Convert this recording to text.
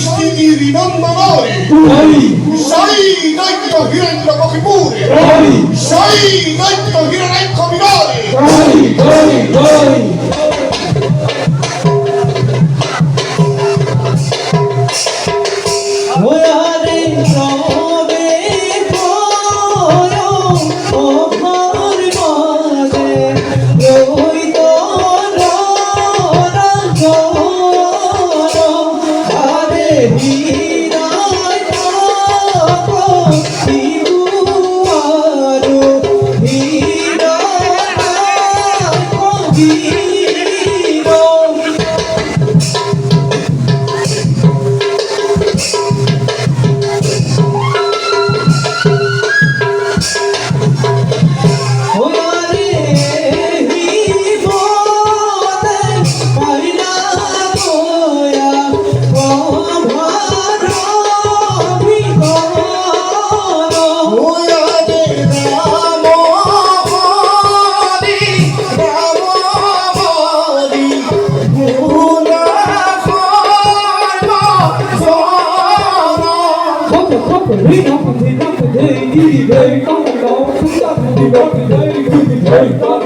স্থিতির নন্দনয় সেই দৈত্য হীরেন্দ্র কপিপুরে সেই দৈত্য হিরণাক্ষ বিনয় Hey, no, hey, no, hey, hey, hey, hey, hey, hey, hey, hey, hey, hey, hey, hey, hey, hey,